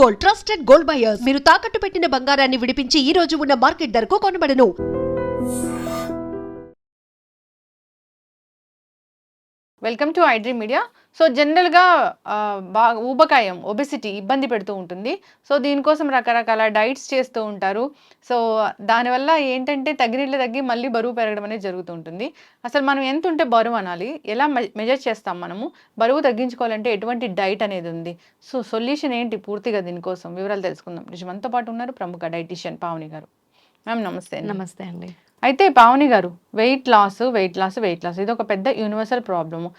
Gold, trusted gold buyers. మీరు తాకట్టు పెట్టిన బంగారాన్ని విడిపించి ఈ రోజు ఉన్న మార్కెట్ ధరకు కొనబడను. Welcome to iDream Media. So జనరల్గా బాగా ఊబకాయం ఒబెసిటీ ఇబ్బంది పెడుతూ ఉంటుంది. సో దీనికోసం రకరకాల డైట్స్ చేస్తూ ఉంటారు. సో దానివల్ల ఏంటంటే తగ్గినట్లు తగ్గి మళ్ళీ బరువు పెరగడం అనేది జరుగుతూ ఉంటుంది. అసలు మనం ఎంత ఉంటే బరువు అనాలి, ఎలా మెజర్ చేస్తాం మనము, బరువు తగ్గించుకోవాలంటే ఎటువంటి డైట్ అనేది ఉంది, సో సొల్యూషన్ ఏంటి పూర్తిగా దీనికోసం వివరాలు తెలుసుకుందాం. నిజం మనతో పాటు ఉన్నారు ప్రముఖ డైటీషియన్ పావని గారు. మ్యామ్ నమస్తే. నమస్తే అండి. అయితే పావని గారు, వెయిట్ లాస్ ఇది ఒక పెద్ద యూనివర్సల్ ప్రాబ్లము.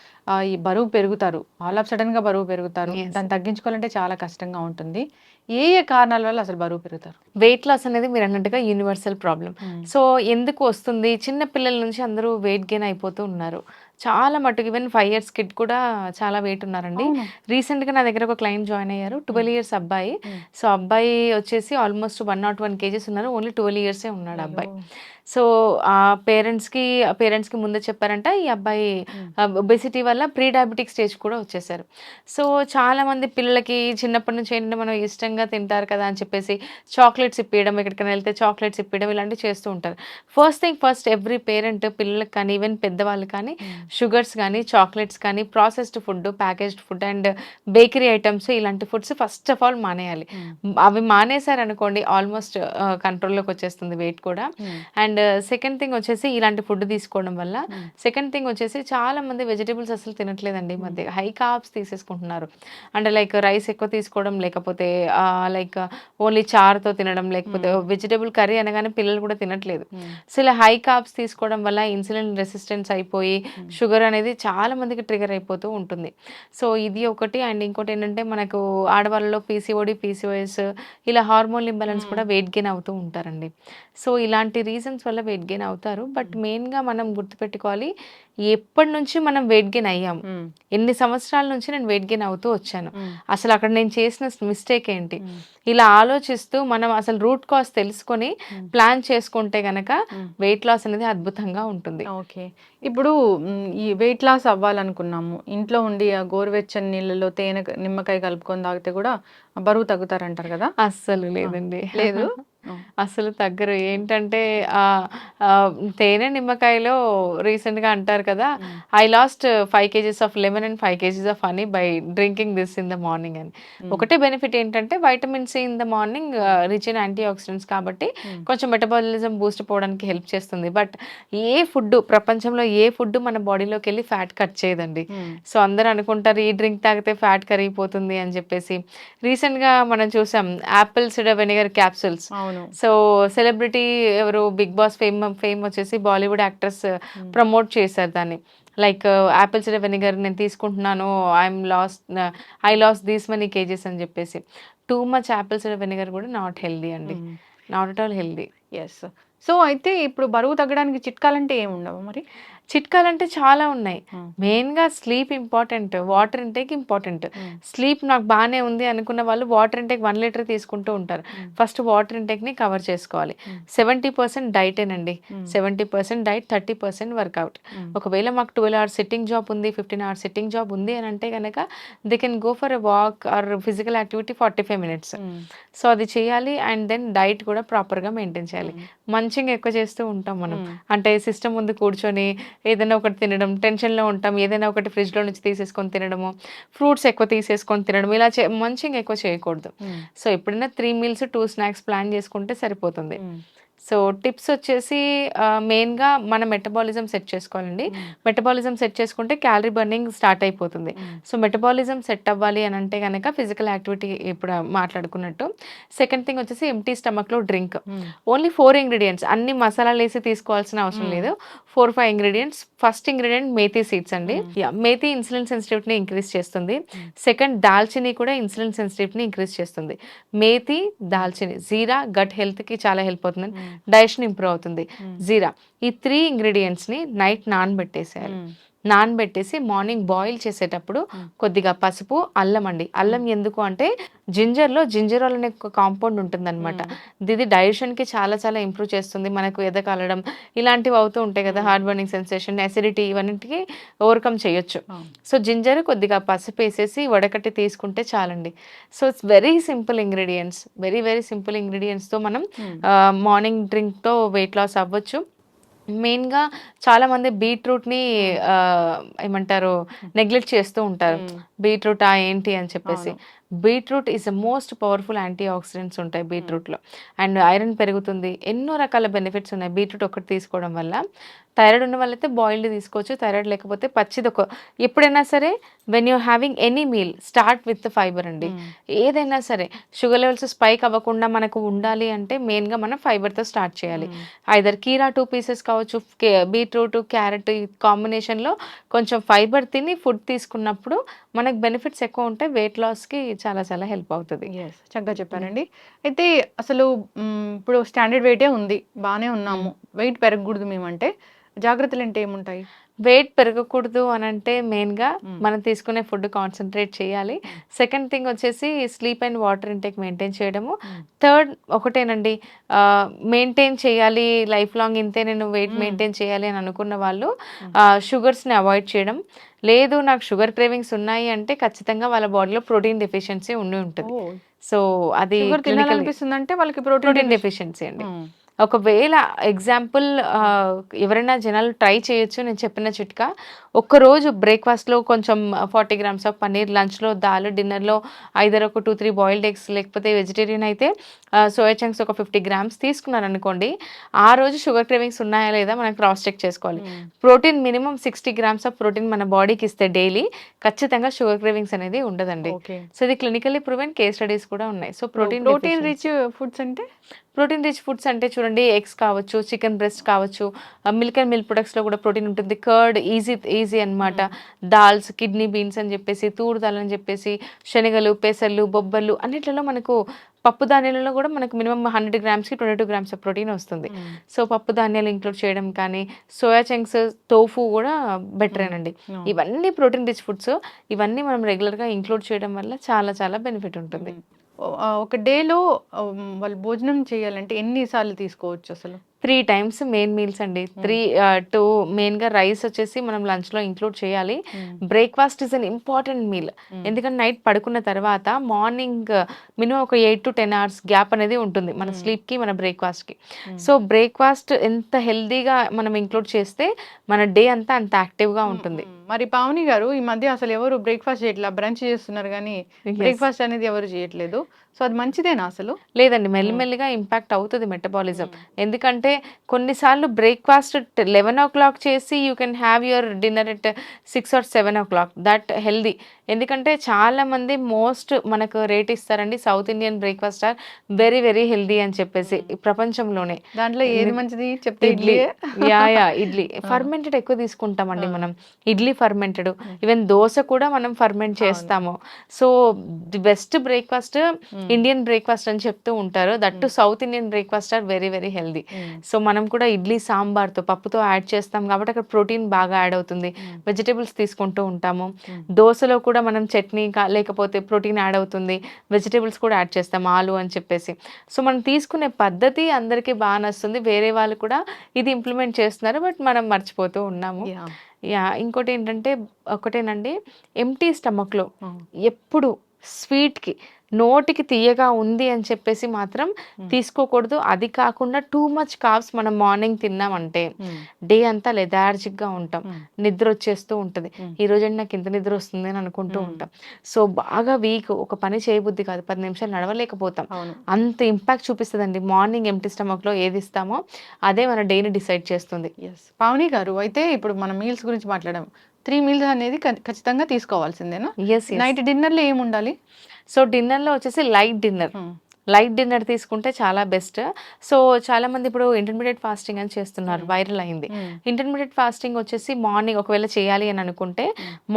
ఈ బరువు పెరుగుతారు, ఆల్ ఆఫ్ సడన్గా బరువు పెరుగుతారు, దాన్ని తగ్గించుకోవాలంటే చాలా కష్టంగా ఉంటుంది. ఏ కారణాల వల్ల అసలు బరువు పెరుగుతారు? వెయిట్ లాస్ అనేది మీరు అన్నట్టుగా యూనివర్సల్ ప్రాబ్లం. సో ఎందుకు వస్తుంది, చిన్న పిల్లల నుంచి అందరూ వెయిట్ గెయిన్ అయిపోతూ ఉన్నారు. చాలా మటుకు ఈవెన్ 5 years కిడ్ కూడా చాలా వెయిట్ ఉన్నారండి. రీసెంట్గా నా దగ్గర ఒక క్లయింట్ జాయిన్ అయ్యారు, 12 years అబ్బాయి. సో అబ్బాయి వచ్చేసి ఆల్మోస్ట్ 101 kgs ఉన్నారు. ఓన్లీ 12 years ఉన్నాడు అబ్బాయి. సో ఆ పేరెంట్స్కి ముందే చెప్పారంట ఈ అబ్బాయి ఒబెసిటీ వల్ల ప్రీ డయాబెటిక్ స్టేజ్ కూడా వచ్చేసారు. సో చాలా మంది పిల్లలకి చిన్నప్పటి నుంచి ఏంటంటే మనం ఇష్టంగా తింటారు కదా అని చెప్పేసి చాక్లెట్స్ ఇప్పించడం, ఎక్కడికైనా వెళ్తే చాక్లెట్స్ ఇప్పించడం ఇలాంటివి చేస్తూ ఉంటారు. ఫస్ట్ ఎవ్రీ పేరెంట్ పిల్లలకి కానీ ఈవెన్ పెద్దవాళ్ళు కానీ షుగర్స్ కానీ చాక్లెట్స్ కానీ processed food, packaged food and bakery items ఇలాంటి ఫుడ్స్ ఫస్ట్ ఆఫ్ ఆల్ మానేయాలి. అవి మానేశారనుకోండి ఆల్మోస్ట్ కంట్రోల్లోకి వచ్చేస్తుంది వెయిట్ కూడా. అండ్ సెకండ్ థింగ్ వచ్చేసి ఇలాంటి ఫుడ్ తీసుకోవడం వల్ల సెకండ్ థింగ్ వచ్చేసి చాలా మంది వెజిటేబుల్స్ అసలు తినట్లేదండి. ఈ మధ్య హై కార్బ్స్ తీసేసుకుంటున్నారు. అంటే లైక్ రైస్ ఎక్కువ తీసుకోవడం, లేకపోతే లైక్ ఓన్లీ చారుతో తినడం, లేకపోతే వెజిటేబుల్ కర్రీ అనగానే పిల్లలు కూడా తినట్లేదు. సో ఇలా హై కార్బ్స్ తీసుకోవడం వల్ల ఇన్సులిన్ రెసిస్టెన్స్ అయిపోయి షుగర్ అనేది చాలా మందికి ట్రిగర్ అయిపోతూ ఉంటుంది. సో ఇది ఒకటి. అండ్ ఇంకోటి ఏంటంటే మనకు ఆడవాళ్ళలో PCOS ఇలా హార్మోన్ ఇంబాలెన్స్ కూడా వెయిట్ గెయిన్ అవుతూ ఉంటారండి. సో ఇలాంటి రీజన్స్ వల్ల వెయిట్ గెయిన్ అవుతారు. బట్ మెయిన్గా మనం గుర్తుపెట్టుకోవాలి, ఎప్పటి నుంచి మనం వెయిట్ గెయిన్ అయ్యాము, ఎన్ని సంవత్సరాల నుంచి నేను వెయిట్ గెయిన్ అవుతూ వచ్చాను, అసలు అక్కడ నేను చేసిన మిస్టేక్ ఏంటి, ఇలా ఆలోచిస్తూ మనం అసలు రూట్ కాజ్ తెలుసుకొని ప్లాన్ చేసుకుంటే గనక వెయిట్ లాస్ అనేది అద్భుతంగా ఉంటుంది. ఓకే, ఇప్పుడు ఈ వెయిట్ లాస్ అవ్వాలనుకున్నాము, ఇంట్లో ఉండి ఆ గోరువెచ్చని నీళ్ళలో తేనె నిమ్మకాయ కలుపుకొని తాగితే కూడా బరువు తగ్గుతారంటారు కదా? అస్సలు లేదండి, లేదు. అసలు తగ్గరు. ఏంటంటే తేనె నిమ్మకాయలో రీసెంట్గా అంటారు కదా, I lost 5 kgs of lemon and 5 kgs of honey by drinking this in the morning అని. ఒకటే బెనిఫిట్ ఏంటంటే vitamin C in the morning rich in antioxidants కాబట్టి కొంచెం మెటబాలిజం బూస్ట్ పోవడానికి హెల్ప్ చేస్తుంది. బట్ ఏ ఫుడ్, ప్రపంచంలో ఏ ఫుడ్ మన బాడీలోకి వెళ్ళి ఫ్యాట్ కట్ చేయదండి. సో అందరూ అనుకుంటారు ఈ డ్రింక్ తాగితే ఫ్యాట్ కరిగిపోతుంది అని చెప్పేసి. రీసెంట్గా మనం చూసాం Apple cider vinegar capsules. So celebrity ఎవరు, బిగ్ బాస్ ఫేమ్ వచ్చేసి బాలీవుడ్ యాక్ట్రెస్ ప్రమోట్ చేశారు దాన్ని. లైక్ యాపిల్ సిడర్ వెనిగర్ నేను తీసుకుంటున్నాను, I lose these many kgs అని చెప్పేసి. Too much apple cider vinegar కూడా నాట్ హెల్దీ అండి, not at all healthy. Yes. So అయితే ఇప్పుడు బరువు తగ్గడానికి చిట్కాలంటే ఏమి ఉండవు మరి? చిట్కాలంటే చాలా ఉన్నాయి. మెయిన్గా sleep important, water intake important. Sleep నాకు బాగానే ఉంది అనుకున్న వాళ్ళు వాటర్ ఇంటేక్ 1 liter తీసుకుంటూ ఉంటారు. ఫస్ట్ వాటర్ ఇంటేక్ని కవర్ చేసుకోవాలి. 70% డైటేనండి, 70% డైట్, 30% వర్కౌట్. ఒకవేళ మాకు 12 hours సిట్టింగ్ జాబ్ ఉంది, 15 hours సిట్టింగ్ జాబ్ ఉంది అని అంటే కనుక they can go for a walk are physical activity 45 minutes. So అది చేయాలి. అండ్ దెన్ డైట్ కూడా ప్రాపర్గా మెయింటైన్ చేయాలి. మంచిగా ఎక్కువ చేస్తూ ఉంటాం మనం, అంటే సిస్టమ్ ముందు కూర్చొని ఏదైనా ఒకటి తినడం, టెన్షన్లో ఉంటాం, ఏదైనా ఒకటి ఫ్రిడ్జ్లో నుంచి తీసేసుకొని తినడము, ఫ్రూట్స్ ఎక్కువ తీసేసుకొని తినడం, ఇలా మంచిగా ఎక్కువ చేయకూడదు. సో ఎప్పుడైనా 3 meals 2 snacks ప్లాన్ చేసుకుంటే సరిపోతుంది. సో టిప్స్ వచ్చేసి మెయిన్గా మన మెటబాలిజం సెట్ చేసుకోవాలండి. మెటబాలిజం సెట్ చేసుకుంటే క్యాలరీ బర్నింగ్ స్టార్ట్ అయిపోతుంది. సో మెటబాలిజం సెట్ అవ్వాలి అని అంటే కనుక ఫిజికల్ యాక్టివిటీ ఇప్పుడు మాట్లాడుకున్నట్టు. సెకండ్ థింగ్ వచ్చేసి ఎంప్టీ స్టమక్లో డ్రింక్. ఓన్లీ 4 ingredients, అన్ని మసాలాలు వేసి తీసుకోవాల్సిన అవసరం లేదు. 4-5 ingredients. First ingredient methi seeds అండి. మేథీ ఇన్సులిన్ సెన్సిటివిటీని ఇంక్రీజ్ చేస్తుంది. సెకండ్ దాల్చిని కూడా ఇన్సులిన్ సెన్సిటివిటీని ఇంక్రీజ్ చేస్తుంది. మేథీ, దాల్చిని, జీరా గట్ హెల్త్కి చాలా హెల్ప్ అవుతుంది, డైజెషన్ ఇంప్రూవ్ అవుతుంది. జీరా, ఈ 3 ingredientsని నైట్ నానబెట్టేసేయాలి. నానబెట్టేసి మార్నింగ్ బాయిల్ చేసేటప్పుడు కొద్దిగా పసుపు, అల్లం అండి. అల్లం ఎందుకు అంటే జింజర్లో జింజరాల్ అనే ఒక కాంపౌండ్ ఉంటుందన్నమాట. ఇది డైజెషన్కి చాలా చాలా ఇంప్రూవ్ చేస్తుంది. మనకు ఎదకలడం ఇలాంటివి అవుతూ ఉంటాయి కదా, హార్ట్ బర్నింగ్ సెన్సేషన్, అసిడిటీ, ఇవన్నిటికీ ఓవర్కమ్ చేయొచ్చు. సో జింజర్ కొద్దిగా పసుపు వేసేసి వడకట్టి తీసుకుంటే చాలండి. So it's very simple ingredients, very very simple ఇంగ్రీడియంట్స్తో మనం మార్నింగ్ డ్రింక్తో వెయిట్ లాస్ అవ్వచ్చు. మెయిన్గా చాలామంది బీట్రూట్ని ఏమంటారు నెగ్లెక్ట్ చేస్తూ ఉంటారు. బీట్రూట్ ఏంటి అని చెప్పేసి. Beetroot is the most powerful antioxidants ఉంటాయి బీట్రూట్లో. అండ్ ఐరన్ పెరుగుతుంది, ఎన్నో రకాల బెనిఫిట్స్ ఉన్నాయి బీట్రూట్ ఒకటి తీసుకోవడం వల్ల. థైరాయిడ్ ఉన్న వాళ్ళైతే బాయిల్డ్ తీసుకోవచ్చు, థైరాయిడ్ లేకపోతే పచ్చిది. ఎప్పుడైనా సరే when you having any meal start with fibre అండి. ఏదైనా సరే షుగర్ లెవెల్స్ స్పైక్ అవ్వకుండా మనకు ఉండాలి అంటే మెయిన్గా మనం ఫైబర్తో స్టార్ట్ చేయాలి. ఐదర్ కీరా 2 పీసెస్ కావచ్చు, బీట్రూట్, క్యారెట్ ఈ కాంబినేషన్లో కొంచెం ఫైబర్ తిని ఫుడ్ తీసుకున్నప్పుడు మనకు బెనిఫిట్స్ ఎక్కువ ఉంటాయి. వెయిట్ లాస్కి చాలా చాలా హెల్ప్ అవుతుంది. చక్కగా చెప్పారండి. అయితే అసలు ఇప్పుడు స్టాండర్డ్ వెయిటే ఉంది, బాగానే ఉన్నాము, వెయిట్ పెరగకూడదు మేమంటే జాగ్రత్తలు అంటే ఏముంటాయి? వెయిట్ పెరగకూడదు అని అంటే మెయిన్గా మనం తీసుకునే ఫుడ్ కాన్సన్ట్రేట్ చేయాలి. సెకండ్ థింగ్ వచ్చేసి sleep and water intake maintain చేయడము. థర్డ్ ఒకటేనండి, మెయింటైన్ చేయాలి లైఫ్ లాంగ్ ఇంతే నేను వెయిట్ మెయింటైన్ చేయాలి అని అనుకున్న వాళ్ళు షుగర్స్ని అవాయిడ్ చేయడం. లేదు నాకు షుగర్ క్రేవింగ్స్ ఉన్నాయి అంటే ఖచ్చితంగా వాళ్ళ బాడీలో ప్రోటీన్ డెఫిషియన్సీ ఉంటుంది. సో అది తినాలనిపిస్తుందంటే వాళ్ళకి ప్రోటీన్ డెఫిషియన్సీ అండి. ఒకవేళ ఎగ్జాంపుల్ ఎవరైనా జనాలు ట్రై చేయొచ్చు నేను చెప్పిన చిట్కా. ఒక్కరోజు బ్రేక్ఫాస్ట్లో కొంచెం 40 grams ఆఫ్ పన్నీర్, లంచ్లో దాల్, డిన్నర్లో ఐదర్ ఒక 2-3 బాయిల్డ్ ఎగ్స్, లేకపోతే వెజిటేరియన్ అయితే సోయా చంక్స్ ఒక 50 grams తీసుకున్నారనుకోండి, ఆ రోజు షుగర్ క్రేవింగ్స్ ఉన్నాయా లేదా మనం క్రాస్ చెక్ చేసుకోవాలి. Protein minimum 60 grams of protein మన బాడీకి ఇస్తే డైలీ ఖచ్చితంగా షుగర్ క్రేవింగ్స్ అనేది ఉండదండి. సో ఇది క్లినికల్లీ ప్రూవెన్, కేస్ స్టడీస్ కూడా ఉన్నాయి. సో ప్రోటీన్ రిచ్ ఫుడ్స్ అంటే ప్రోటీన్ రిచ్ ఫుడ్స్ అంటే చూడండి, ఎగ్స్ కావచ్చు, చికెన్ బ్రెస్ట్ కావచ్చు, మిల్క్ అండ్ మిల్క్ ప్రొడక్ట్స్లో కూడా ప్రోటీన్ ఉంటుంది. కర్డ్ ఈజీ అనమాట. దాల్స్, కిడ్నీ బీన్స్ అని చెప్పేసి, తూరు దాల్ అని చెప్పేసి, శనగలు, పెసర్లు, బొబ్బర్లు అన్నిట్లలో మనకు పప్పు ధాన్యాలలో కూడా మనకు మినిమం 100 grams-కి 22 grams ఆఫ్ ప్రోటీన్ వస్తుంది. సో పప్పు ధాన్యాలు ఇంక్లూడ్ చేయడం కానీ, సోయా చంక్స్, టోఫు కూడా బెటరేనండి. ఇవన్నీ ప్రోటీన్ రిచ్ ఫుడ్స్. ఇవన్నీ మనం రెగ్యులర్గా ఇంక్లూడ్ చేయడం వల్ల చాలా చాలా బెనిఫిట్ ఉంటుంది. ఒక డేలో వాళ్ళు భోజనం చేయాలంటే ఎన్నిసార్లు తీసుకోవచ్చు అసలు? 3 times మెయిన్ మీల్స్ అండి. 2 మెయిన్గా రైస్ వచ్చేసి మనం లంచ్లో ఇంక్లూడ్ చేయాలి. Breakfast is an important meal. ఎందుకంటే నైట్ పడుకున్న తర్వాత మార్నింగ్ మినిమం ఒక 8 to 10 hours గ్యాప్ అనేది ఉంటుంది మన స్లీప్కి, మన బ్రేక్ఫాస్ట్కి. సో బ్రేక్ఫాస్ట్ ఎంత హెల్దీగా మనం ఇంక్లూడ్ చేస్తే మన డే అంతా అంత యాక్టివ్గా ఉంటుంది. మరి పావని గారు, ఈ మధ్య అసలు ఎవరు బ్రేక్ఫాస్ట్ చేయట్లా, బ్రంచ్ చేస్తున్నారు కానీ బ్రేక్ఫాస్ట్ అనేది ఎవరు చేయట్లేదు. సో అది మంచిదేనా అసలు? లేదండి, మెల్లిమెల్లిగా ఇంపాక్ట్ అవుతుంది మెటబాలిజం. ఎందుకంటే కొన్నిసార్లు బ్రేక్ఫాస్ట్ 11 o'clock చేసి you can have your dinner at 6 or 7 o'clock. That healthy. ఎందుకంటే చాలా మంది మనకు రేట్ ఇస్తారండి, South Indian breakfast are very very healthy అని చెప్పేసి ప్రపంచంలోనే. దాంట్లో ఏది మంచిది చెప్తే ఇడ్లీ. ఇడ్లీ ఫర్మెంటెడ్ ఎక్కువ తీసుకుంటామండి మనం. ఇడ్లీ ఫర్మెంటెడ్, ఈవెన్ దోశ కూడా మనం ఫర్మెంట్ చేస్తాము. So the best breakfast Indian breakfast అని చెప్తూ ఉంటారు. That South Indian breakfast are very very healthy. So మనం కూడా ఇడ్లీ సాంబార్తో, పప్పుతో యాడ్ చేస్తాం కాబట్టి అక్కడ ప్రోటీన్ బాగా యాడ్ అవుతుంది. వెజిటేబుల్స్ తీసుకుంటూ ఉంటాము. దోశలో కూడా మనం చట్నీ లేకపోతే ప్రోటీన్ యాడ్ అవుతుంది. వెజిటేబుల్స్ కూడా యాడ్ చేస్తాం, ఆలు అని చెప్పేసి. సో మనం తీసుకునే పద్ధతి అందరికీ బాగా నచ్చుతుంది. వేరే వాళ్ళు కూడా ఇది ఇంప్లిమెంట్ చేస్తున్నారు, బట్ మనం మర్చిపోతూ ఉన్నాము. ఇంకోటి ఏంటంటే ఒకటేనండి, ఎంప్టీ స్టమక్లో ఎప్పుడు స్వీట్కి నోటికి తీయగా ఉంది అని చెప్పేసి మాత్రం తీసుకోకూడదు. అది కాకుండా టూ మచ్ కార్బ్స్ మనం మార్నింగ్ తిన్నామంటే డే అంతా లెథార్జిక్గా ఉంటాం, నిద్ర వచ్చేస్తూ ఉంటుంది. ఈ రోజు నాకు ఇంత నిద్ర వస్తుంది అని అనుకుంటూ ఉంటాం. సో బాగా వీక్, ఒక పని చేయబుద్ధి కాదు, 10 నిమిషాలు నడవలేకపోతాం. అంత ఇంపాక్ట్ చూపిస్తుందండి మార్నింగ్ ఎంప్టీ స్టమక్లో ఏది ఇస్తామో అదే మన డేని డిసైడ్ చేస్తుంది. పావని గారు, అయితే ఇప్పుడు మన మీల్స్ గురించి మాట్లాడాం. 3 meals అనేది ఖచ్చితంగా తీసుకోవాల్సిందేనా? నైట్ డిన్నర్లో ఏమి ఉండాలి? సో డిన్నర్లో వచ్చేసి లైట్ డిన్నర్ తీసుకుంటే చాలా బెస్ట్. సో చాలా మంది ఇప్పుడు ఇంటర్మీడియట్ ఫాస్టింగ్ అని చేస్తున్నారు, వైరల్ అయింది. ఇంటర్మీడియట్ ఫాస్టింగ్ వచ్చేసి మార్నింగ్ ఒకవేళ చేయాలి అని అనుకుంటే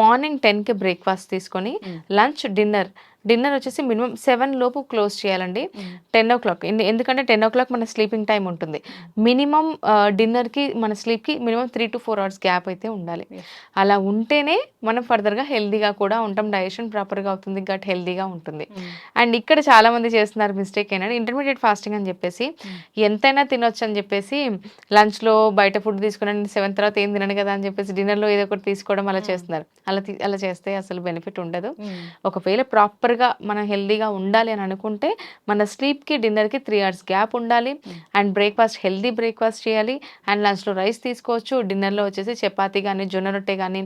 మార్నింగ్ 10కి బ్రేక్ఫాస్ట్ తీసుకొని లంచ్, డిన్నర్ డిన్నర్ వచ్చేసి మినిమం 7 లోపు క్లోజ్ చేయాలండి. 10 o'clock ఎందుకంటే 10 o'clock మన స్లీపింగ్ టైం ఉంటుంది. మినిమం డిన్నర్కి మన స్లీప్కి మినిమం 3 to 4 hours గ్యాప్ అయితే ఉండాలి. అలా ఉంటేనే మనం ఫర్దర్గా హెల్దీగా కూడా ఉంటాం, డైజెషన్ ప్రాపర్గా అవుతుంది, గట్ హెల్దీగా ఉంటుంది. అండ్ ఇక్కడ చాలా మంది చేస్తున్నారు మిస్టేక్ ఏంటంటే ఇంటర్మీడియట్ ఫాస్టింగ్ అని చెప్పేసి ఎంతైనా తినొచ్చు అని చెప్పేసి లంచ్లో బయట ఫుడ్ తీసుకుని 7 తర్వాత ఏం తినను కదా అని చెప్పేసి డిన్నర్లో ఏదో ఒకటి తీసుకోవడం అలా చేస్తున్నారు. అలా చేస్తే అసలు బెనిఫిట్ ఉండదు. ఒకవేళ ప్రాపర్గా మనం హెల్దీగా ఉండాలి అని అనుకుంటే మన స్లీప్కి డిన్నర్కి 3 hours గ్యాప్ ఉండాలి. అండ్ బ్రేక్ఫాస్ట్ హెల్దీ బ్రేక్ఫాస్ట్ చేయాలి. అండ్ లంచ్లో రైస్ తీసుకోవచ్చు, డిన్నర్లో వచ్చేసి చపాతీ కానీ జొన్న రొట్టె కానీ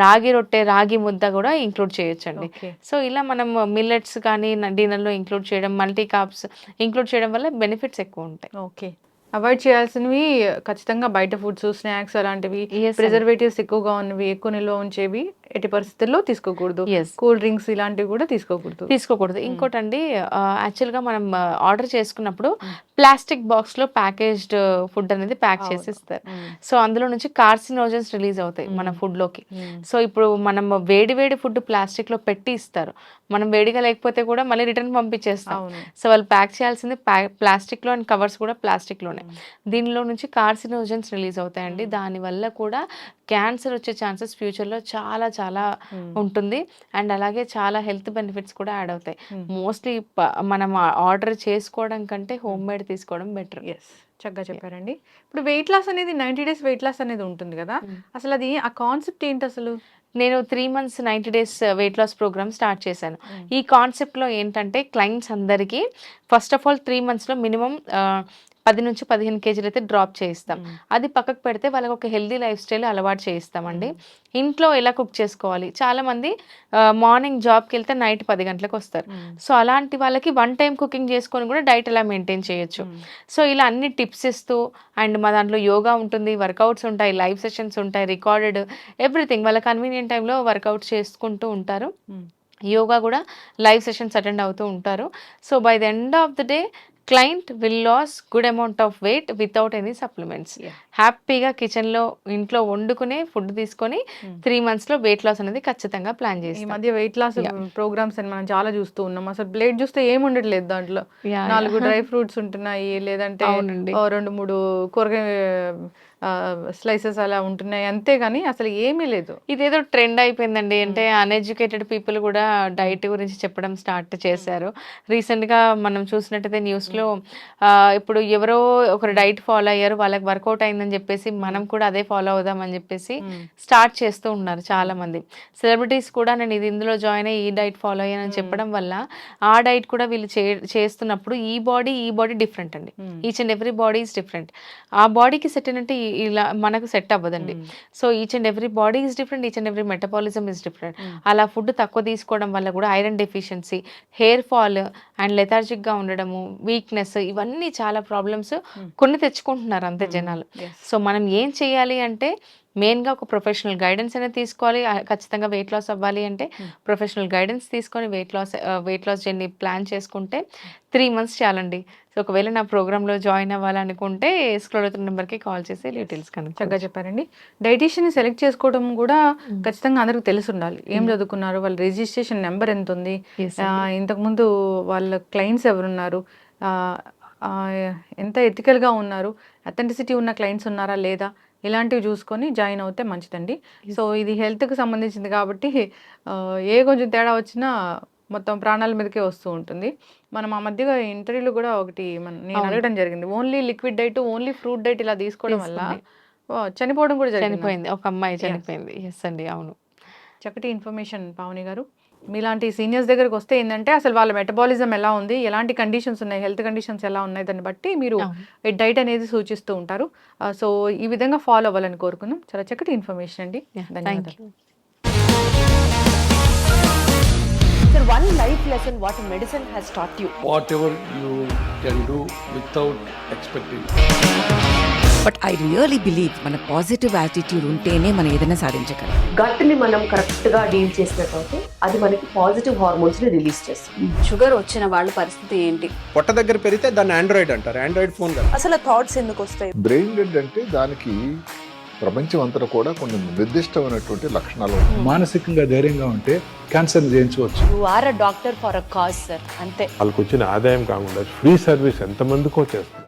రాగి రొట్టె రాగి ముద్ద కూడా ఇంక్లూడ్ చేయొచ్చండి. సో ఇలా మనం మిల్లెట్స్ కానీ డిన్నర్లో ఇంక్లూడ్ చేయడం, మల్టీ కార్బ్స్ ఇంక్లూడ్ చేయడం వల్ల బెనిఫిట్స్ ఎక్కువ ఉంటాయి. ఓకే. అవాయిడ్ చేయాల్సినవి ఖచ్చితంగా బయట ఫుడ్స్, స్నాక్స్ అలాంటివి, ప్రిజర్వేటివ్స్ ఎక్కువగా ఉన్నవి, ఎక్కువ నిల్వ ఉంచేవి ఎట్టి పరిస్థితుల్లో తీసుకోకూడదు. కూల్ డ్రింక్స్ ఇలాంటివి కూడా తీసుకోకూడదు. ఇంకోటండి, యాక్చువల్గా మనం ఆర్డర్ చేసుకున్నప్పుడు ప్లాస్టిక్ బాక్స్లో ప్యాకేజ్డ్ ఫుడ్ అనేది ప్యాక్ చేసి ఇస్తారు. సో అందులో నుంచి కార్సినోజన్స్ రిలీజ్ అవుతాయి మన ఫుడ్లోకి. సో ఇప్పుడు మనం వేడి ఫుడ్ ప్లాస్టిక్లో పెట్టి ఇస్తారు, మనం వేడిగా లేకపోతే కూడా మళ్ళీ రిటర్న్ పంపించేస్తాం. సో వాళ్ళు ప్యాక్ చేయాల్సింది ప్లాస్టిక్లో, అండ్ కవర్స్ కూడా ప్లాస్టిక్లోనే. దీనిలో నుంచి కార్సినోజన్స్ రిలీజ్ అవుతాయండి. దానివల్ల కూడా క్యాన్సర్ వచ్చే ఛాన్సెస్ ఫ్యూచర్లో చాలా చాలా ఉంటుంది. అండ్ అలాగే చాలా హెల్త్ బెనిఫిట్స్ కూడా యాడ్ అవుతాయి. మోస్ట్లీ మనం ఆర్డర్ చేసుకోవడం కంటే హోమ్ మేడ్ తీసుకోవడం బెటర్. చక్కగా చెప్పారండి. ఇప్పుడు వెయిట్ లాస్ అనేది 90 days వెయిట్ లాస్ అనేది ఉంటుంది కదా, అసలు అది ఆ కాన్సెప్ట్ ఏంటి అసలు? నేను 3 months 90 days weight loss programme start చేశాను. ఈ కాన్సెప్ట్లో ఏంటంటే క్లయింట్స్ అందరికీ ఫస్ట్ ఆఫ్ ఆల్ 3 monthsలో మినిమం 10 నుంచి 15 kg అయితే డ్రాప్ చేయిస్తాం. అది పక్కకు పెడితే వాళ్ళకి ఒక హెల్దీ లైఫ్ స్టైల్ అలవాటు చేయిస్తామండి. ఇంట్లో ఎలా కుక్ చేసుకోవాలి, చాలా మంది మార్నింగ్ జాబ్కి వెళ్తే నైట్ 10 గంటలకు వస్తారు. సో అలాంటి వాళ్ళకి 1 time కుకింగ్ చేసుకొని కూడా డైట్ ఎలా మెయింటైన్ చేయొచ్చు. సో ఇలా అన్ని టిప్స్ ఇస్తూ, అండ్ మా దాంట్లో యోగా ఉంటుంది, వర్కౌట్స్ ఉంటాయి, లైవ్ సెషన్స్ ఉంటాయి, రికార్డెడ్ ఎవ్రీథింగ్. వాళ్ళ కన్వీనియంట్ టైంలో వర్కౌట్స్ చేసుకుంటూ ఉంటారు. యోగా కూడా లైవ్ సెషన్స్ అటెండ్ అవుతూ ఉంటారు. So by the end of the day client will lose good amount of weight without any supplements. హ్యాపీగా కిచెన్లో ఇంట్లో వండుకునే ఫుడ్ తీసుకొని 3 monthsలో వెయిట్ లాస్ అనేది ఖచ్చితంగా ప్లాన్ చేసి. ఈ మధ్య వెయిట్ లాస్ ప్రోగ్రామ్స్ అని మనం చాలా చూస్తూ ఉన్నాం. అసలు ప్లేట్ చూస్తే ఏం ఉండట్లేదు, దాంట్లో 4 డ్రై ఫ్రూట్స్ ఉంటున్నాయి, లేదంటే 2-3 కూరగాయ స్లైసెస్ అలా ఉంటున్నాయి, అంతేగాని అసలు ఏమీ లేదు. ఇదేదో ట్రెండ్ అయిపోయిందండి. అంటే అన్ఎడ్యుకేటెడ్ పీపుల్ కూడా డైట్ గురించి చెప్పడం స్టార్ట్ చేశారు. రీసెంట్గా మనం చూసినట్టయితే న్యూస్లో ఇప్పుడు ఎవరో ఒకరు డైట్ ఫాలో అయ్యారు, వాళ్ళకి వర్కౌట్ అయిందని చెప్పేసి మనం కూడా అదే ఫాలో అవుదామని చెప్పేసి స్టార్ట్ చేస్తూ ఉన్నారు చాలా మంది. సెలబ్రిటీస్ కూడా నేను ఇందులో జాయిన్ అయ్యి ఈ డైట్ ఫాలో అయ్యానని చెప్పడం వల్ల ఆ డైట్ కూడా వీళ్ళు చేస్తున్నప్పుడు ఈ బాడీ డిఫరెంట్ అండి. Each and every body is different. ఆ బాడీకి సెట్ అయినట్టు ఇలా మనకు సెట్ అవ్వదండి. So each and every body is different, each and every metabolism is different. అలా ఫుడ్ తక్కువ తీసుకోవడం వల్ల కూడా iron deficiency, hair fall and లెథార్జిక్గా ఉండడము, వీక్నెస్, ఇవన్నీ చాలా ప్రాబ్లమ్స్ కొన్ని తెచ్చుకుంటున్నారు అంతే జనాలు. సో మనం ఏం చేయాలి అంటే మెయిన్గా ఒక ప్రొఫెషనల్ గైడెన్స్ అనేది తీసుకోవాలి. ఖచ్చితంగా వెయిట్ లాస్ అవ్వాలి అంటే ప్రొఫెషనల్ గైడెన్స్ తీసుకొని వెయిట్ లాస్ జర్నీ ప్లాన్ చేసుకుంటే 3 months చాలండి. సో ఒకవేళ నా ప్రోగ్రాంలో జాయిన్ అవ్వాలనుకుంటే స్క్రోల్ అవుతున్న నెంబర్కి కాల్ చేసి డీటెయిల్స్ కనుక. చక్కగా చెప్పారండి. డైటీషియన్ని సెలెక్ట్ చేసుకోవడం కూడా ఖచ్చితంగా అందరికి తెలిసి ఉండాలి. ఏం చదువుకున్నారు, వాళ్ళ రిజిస్ట్రేషన్ నెంబర్ ఎంత ఉంది, ఇంతకుముందు వాళ్ళ క్లయింట్స్ ఎవరున్నారు, ఎంత ఎథికల్గా ఉన్నారు, అథెంటిసిటీ ఉన్న క్లయింట్స్ ఉన్నారా లేదా, ఇలాంటివి చూసుకొని జాయిన్ అవుతే మంచిదండి. సో ఇది హెల్త్కి సంబంధించింది కాబట్టి కొంచెం తేడా వచ్చినా మొత్తం ప్రాణాల మీదకే వస్తూ ఉంటుంది. మనం ఆ మధ్యగా ఇంటర్వ్యూలో కూడా ఒకటి నేను అడగడం జరిగింది, only liquid diet, only fruit diet ఇలా తీసుకోవడం వల్ల చనిపోవడం కూడా చనిపోయింది, ఒక అమ్మాయి చనిపోయింది. ఎస్ అండి, అవును. చక్కటి ఇన్ఫర్మేషన్ పావని గారు. మీలాంటి సీనియర్స్ దగ్గరకు వస్తే ఏంటంటే అసలు వాళ్ళ మెటబాలిజం ఎలా ఉంది, ఎలాంటి కండిషన్స్ ఉన్నాయి, హెల్త్ కండిషన్స్ ఎలా ఉన్నాయి, దాన్ని బట్టి మీరు డైట్ అనేది సూచిస్తూ ఉంటారు. సో ఈ విధంగా ఫాలో అవ్వాలని కోరుకున్నాం. చాలా చక్కటి ఇన్ఫర్మేషన్ అండి. ధన్యవాదాలు. Sir, one life lesson what medicine has taught you. Whatever you can do without expecting. But I really believe మన పాజిటివ్ యాటిట్యూడ్ ఉంటేనే మనం ఏదైనా సాధించగలం. గట్ని మనం కరెక్ట్గా డీల్ చేసినట్లయితే అది మనకి పాజిటివ్ హార్మోన్స్ని రిలీజ్ చేస్తుంది. షుగర్ వచ్చిన వాళ్ళ పరిస్థితి ఏంటి? పొట్ట దగ్గర పెరిగితే దాన్ని ఆండ్రాయిడ్ అంటారు, ఆండ్రాయిడ్ ఫోన్ కదా. అసలు థాట్స్ ఎందుకు వస్తాయి? బ్రెయిన్ డెడ్ అంటే దానికి ప్రపంచం అంతా కూడా కొన్ని నిర్దిష్టమైనటువంటి లక్షణాలు ఉంటాయి. మానసికంగా ధైర్యంగా ఉంటే క్యాన్సర్ జయించవచ్చు. You are a doctor for a cause sir, అంతే. వాళ్ళకి వచ్చిన ఆదాయం కాకుండా ఫ్రీ సర్వీస్ ఎంతమందికో చేస్తారు.